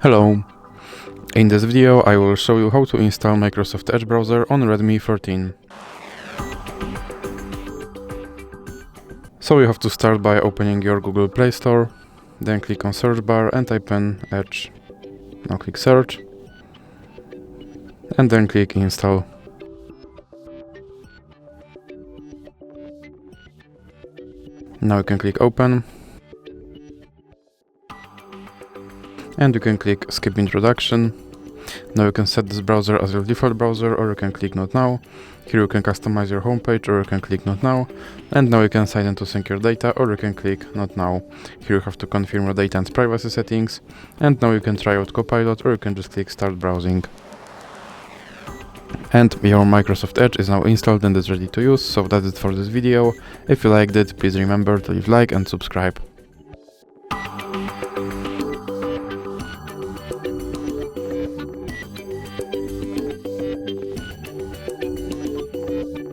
Hello! In this video I will show you how to install Microsoft Edge browser on Redmi 13. So you have to start by opening your Google Play Store, then click on search bar and type in Edge. Now click search and then click install. Now you can click open and you can click skip introduction. Now you can set this browser as your default browser, or you can click not now. Here you can customize your homepage, or you can click not now. And now you can sign in to sync your data, or you can click not now. Here you have to confirm your data and privacy settings. And now you can try out Copilot, or you can just click start browsing. And your Microsoft Edge is now installed and is ready to use. So that's it for this video. If you liked it, please remember to leave a like and subscribe.